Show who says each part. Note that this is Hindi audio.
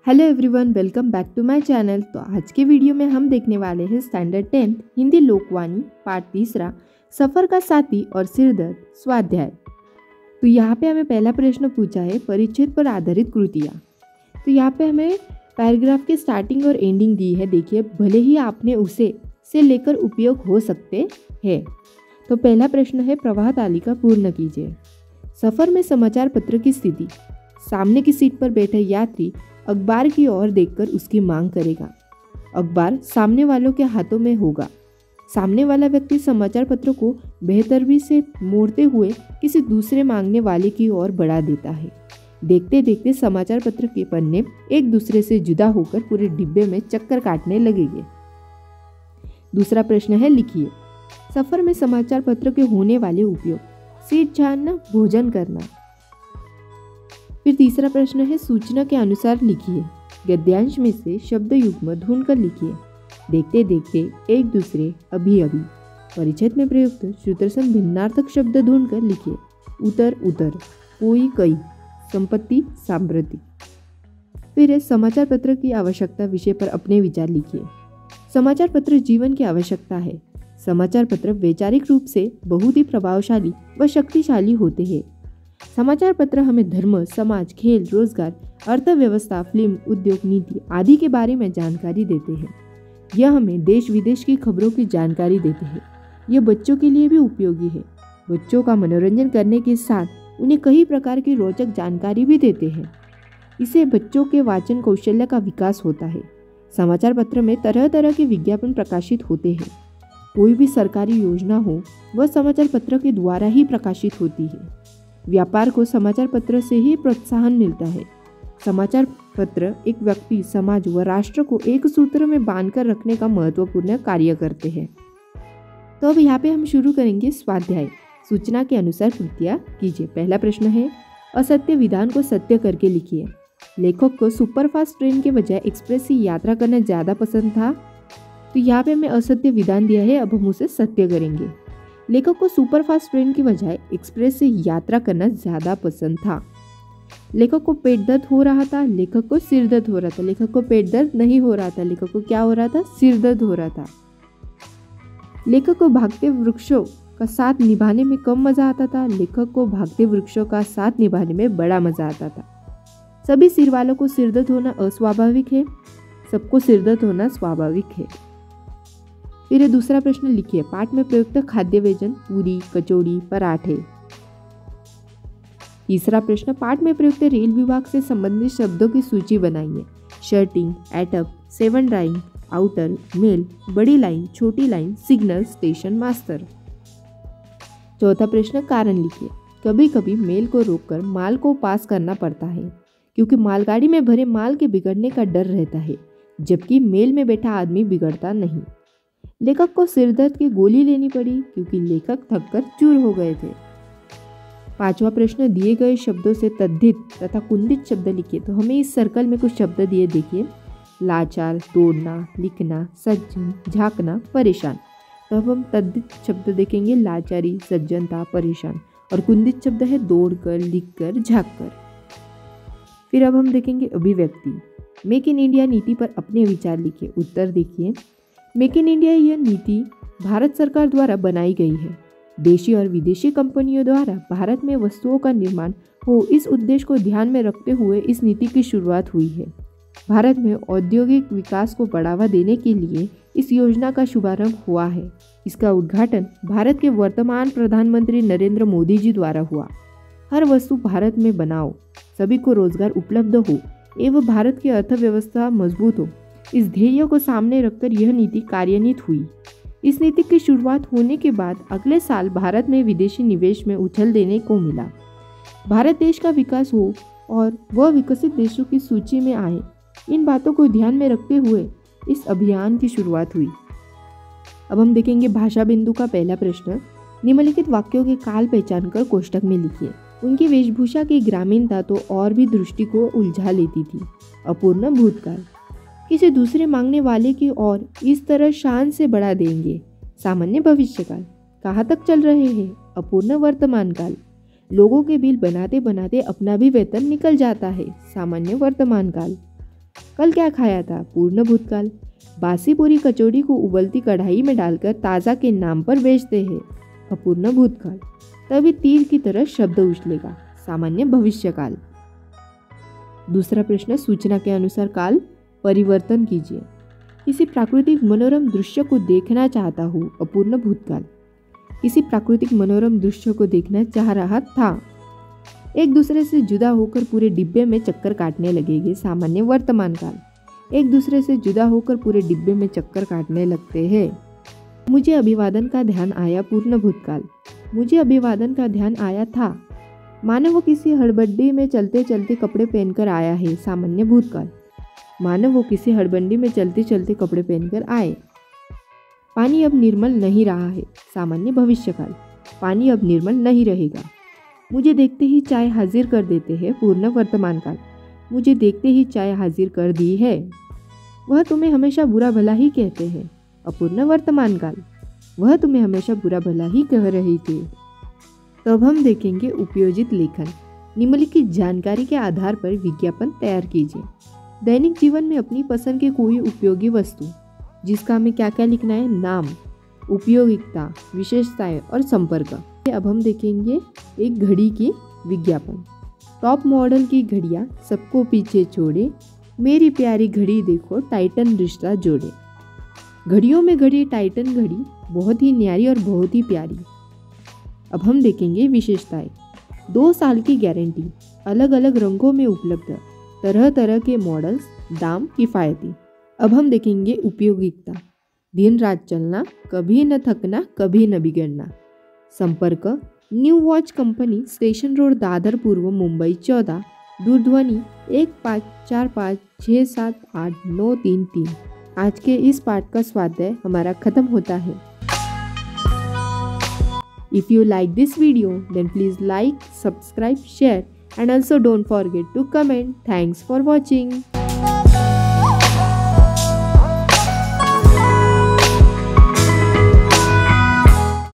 Speaker 1: Hello everyone, welcome back to my channel. तो आज के वीडियो में हम देखने वाले हैं स्टैंडर्ड 10 हिंदी लोकवाणी पाठ तीसरा, सफ़र का साथी और सिरदर्द स्वाध्याय। तो यहाँ पे हमें पहला प्रश्न पूछा है परिच्छेद पर आधारित कृतियाँ। तो यहाँ पे हमें पैराग्राफ की स्टार्टिंग और एंडिंग दी है। देखिए, भले ही आपने उसे से लेकर उपयोग हो सकते हैं। तो पहला प्रश्न है प्रवाह तालिका पूर्ण कीजिए। सफ़र में समाचार पत्र की स्थिति। सामने की सीट पर बैठे यात्री अखबार की ओर देखकर उसकी मांग करेगा। अखबार सामने वालों के हाथों में होगा। सामने वाला व्यक्ति समाचार पत्र को बेहतरबी से मोड़ते हुए किसी दूसरे मांगने वाले की ओर बढ़ा देता है। देखते देखते समाचार पत्र के पन्ने एक दूसरे से जुदा होकर पूरे डिब्बे में चक्कर काटने लगेंगे। दूसरा प्रश्न है लिखिए। सफर में समाचार पत्र के होने वाले उपयोग। सीट छानना, भोजन करना। फिर तीसरा प्रश्न है सूचना के अनुसार लिखिए। गद्यांश में से शब्द युग्म ढूंढकर लिखिए। देखते देखते, एक दूसरे, अभी अभी। परिच्छेद में प्रयुक्त श्रुतरसन भिन्नार्थक शब्द ढूंढकर लिखिए। उतर उतर, कोई कई, संपत्ति सांप्रतिक। फिर समाचार पत्र की आवश्यकता विषय पर अपने विचार लिखिए। समाचार पत्र जीवन की आवश्यकता है। समाचार पत्र वैचारिक रूप से बहुत ही प्रभावशाली व शक्तिशाली होते हैं। समाचार पत्र हमें धर्म, समाज, खेल, रोजगार, अर्थव्यवस्था, फिल्म, उद्योग, नीति आदि के बारे में जानकारी देते हैं। यह हमें देश विदेश की खबरों की जानकारी देते हैं। यह बच्चों के लिए भी उपयोगी है। बच्चों का मनोरंजन करने के साथ उन्हें कई प्रकार की रोचक जानकारी भी देते हैं। इससे बच्चों के वाचन कौशल्य का विकास होता है। समाचार पत्र में तरह तरह के विज्ञापन प्रकाशित होते हैं। कोई भी सरकारी योजना हो वह समाचार पत्र के द्वारा ही प्रकाशित होती है। व्यापार को समाचार पत्र से ही प्रोत्साहन मिलता है। समाचार पत्र एक व्यक्ति, समाज व राष्ट्र को एक सूत्र में बांधकर रखने का महत्वपूर्ण कार्य करते हैं। तो अब यहाँ पे हम शुरू करेंगे स्वाध्याय। सूचना के अनुसार कृतियाँ कीजिए। पहला प्रश्न है असत्य विधान को सत्य करके लिखिए। लेखक को सुपरफास्ट ट्रेन के बजाय एक्सप्रेस से यात्रा करना ज़्यादा पसंद था। तो यहाँ पे हमें असत्य विधान दिया है, अब हम उसे सत्य करेंगे। लेखक को सुपरफास्ट ट्रेन की बजाय एक्सप्रेस से यात्रा करना ज़्यादा पसंद था। लेखक को पेट दर्द हो रहा था, लेखक को सिर दर्द हो रहा था। लेखक को पेट दर्द नहीं हो रहा था, लेखक को क्या हो रहा था? सिर दर्द हो रहा था। लेखक को भागते वृक्षों का साथ निभाने में कम मजा आता था, लेखक को भागते वृक्षों का साथ निभाने में बड़ा मजा आता था। सभी सिर वालों को सिर दर्द होना अस्वाभाविक है, सबको सिर दर्द होना स्वाभाविक है। फिर दूसरा प्रश्न लिखिए। पाठ में प्रयुक्त खाद्य व्यंजन पूरी, कचौड़ी, पराठे। तीसरा प्रश्न पाठ में प्रयुक्त रेल विभाग से संबंधित शब्दों की सूची बनाइए। शर्टिंग, एटअप, सेवन ड्राइंग, आउटर, मेल, बड़ी लाइन, छोटी लाइन, सिग्नल, स्टेशन मास्टर। चौथा प्रश्न कारण लिखिए। कभी कभी मेल को रोककर माल को पास करना पड़ता है क्योंकि मालगाड़ी में भरे माल के बिगड़ने का डर रहता है, जबकि मेल में बैठा आदमी बिगड़ता नहीं। लेखक को सिरदर्द की गोली लेनी पड़ी क्योंकि लेखक थककर चूर हो गए थे। पांचवा प्रश्न दिए गए शब्दों से तद्धित तथा कुंदित शब्द लिखिए। तो हमें इस सर्कल में कुछ शब्द दिए, देखिए। लाचार, तोड़ना, लिखना, सज्जन, झांकना, परेशान। तो अब हम तद्धित शब्द देखेंगे। लाचारी, सज्जनता, परेशान। और कुंदित शब्द है दौड़कर, लिखकर, झांककर। फिर अब हम देखेंगे अभिव्यक्ति। मेक इन इंडिया नीति पर अपने विचार लिखिए। उत्तर देखिए। मेक इन इंडिया यह नीति भारत सरकार द्वारा बनाई गई है। देशी और विदेशी कंपनियों द्वारा भारत में वस्तुओं का निर्माण हो, इस उद्देश्य को ध्यान में रखते हुए इस नीति की शुरुआत हुई है। भारत में औद्योगिक विकास को बढ़ावा देने के लिए इस योजना का शुभारंभ हुआ है। इसका उद्घाटन भारत के वर्तमान प्रधानमंत्री नरेंद्र मोदी जी द्वारा हुआ। हर वस्तु भारत में बनाओ, सभी को रोजगार उपलब्ध हो एवं भारत की अर्थव्यवस्था मजबूत हो, इस ध्येय को सामने रखकर यह नीति कार्यान्वित हुई। इस नीति की शुरुआत होने के बाद अगले साल भारत में विदेशी निवेश में उछाल देने को मिला। भारत देश का विकास हो और वह विकसित देशों की सूची में आए, इन बातों को ध्यान में रखते हुए इस अभियान की शुरुआत हुई। अब हम देखेंगे भाषा बिंदु का पहला प्रश्न। निम्नलिखित वाक्यों के काल पहचान कर कोष्टक में लिखिए। उनकी वेशभूषा की ग्रामीणता तो और भी दृष्टि को उलझा लेती थी। अपूर्ण भूतकाल, किसी दूसरे मांगने वाले की ओर इस तरह शान से बढ़ा देंगे। सामान्य भविष्यकाल, कहाँ तक चल रहे हैं? अपूर्ण वर्तमान काल, लोगों के बिल बनाते बनाते अपना भी वेतन निकल जाता है। सामान्य वर्तमान काल। कल क्या खाया था? पूर्ण भूतकाल। बासी पूरी कचौड़ी को उबलती कढ़ाई में डालकर ताज़ा के नाम पर बेचते हैं। अपूर्ण भूतकाल। तभी तीर की तरह शब्द उछलेगा। सामान्य भविष्यकाल। दूसरा प्रश्न, सूचना के अनुसार काल परिवर्तन कीजिए। किसी प्राकृतिक मनोरम दृश्य को देखना चाहता हूँ। अपूर्ण भूतकाल। किसी प्राकृतिक मनोरम दृश्य को देखना चाह रहा था। एक दूसरे से जुदा होकर पूरे डिब्बे में चक्कर काटने लगेंगे। सामान्य वर्तमान काल। एक दूसरे से जुदा होकर पूरे डिब्बे में चक्कर काटने लगते हैं। मुझे अभिवादन का ध्यान आया। पूर्ण भूतकाल। मुझे अभिवादन का ध्यान आया था। मानो वो किसी हड़बड़ी में चलते चलते कपड़े पहनकर आया है। सामान्य भूतकाल। मानो वो किसी हड़बड़ी में चलते चलते कपड़े पहनकर आए। पानी अब निर्मल नहीं रहा है। सामान्य भविष्यकाल। पानी अब निर्मल नहीं रहेगा। मुझे देखते ही चाय हाजिर कर देते हैं। पूर्ण वर्तमान काल। मुझे देखते ही चाय हाजिर कर दी है। वह तुम्हें हमेशा बुरा भला ही कहते हैं। अपूर्ण वर्तमान काल। वह तुम्हें हमेशा बुरा भला ही कह रही थी। तो अब हम देखेंगे उपयोजित लेखन। निम्नलिखित जानकारी के आधार पर विज्ञापन तैयार कीजिए। दैनिक जीवन में अपनी पसंद की कोई उपयोगी वस्तु, जिसका हमें क्या क्या लिखना है? नाम, उपयोगिता, विशेषताएं और संपर्क। अब हम देखेंगे एक घड़ी की विज्ञापन। टॉप मॉडल की घड़ियां सबको पीछे छोड़े, मेरी प्यारी घड़ी देखो टाइटन रिश्ता जोड़े। घड़ियों में घड़ी टाइटन घड़ी बहुत ही न्यारी और बहुत ही प्यारी। अब हम देखेंगे विशेषताएं। 2 साल की गारंटी, अलग अलग रंगों में उपलब्ध, तरह तरह के मॉडल्स, दाम किफ़ायती। अब हम देखेंगे उपयोगिता। दिन रात चलना, कभी न थकना, कभी न बिगड़ना। संपर्क, new watch company, station road, Dadar पूर्व, मुंबई 14। दूरध्वनि 1545678933। आज के इस पाठ का स्वाध्याय हमारा खत्म होता है। If you like this video, then please like, subscribe, share and also don't forget to comment. Thanks for watching.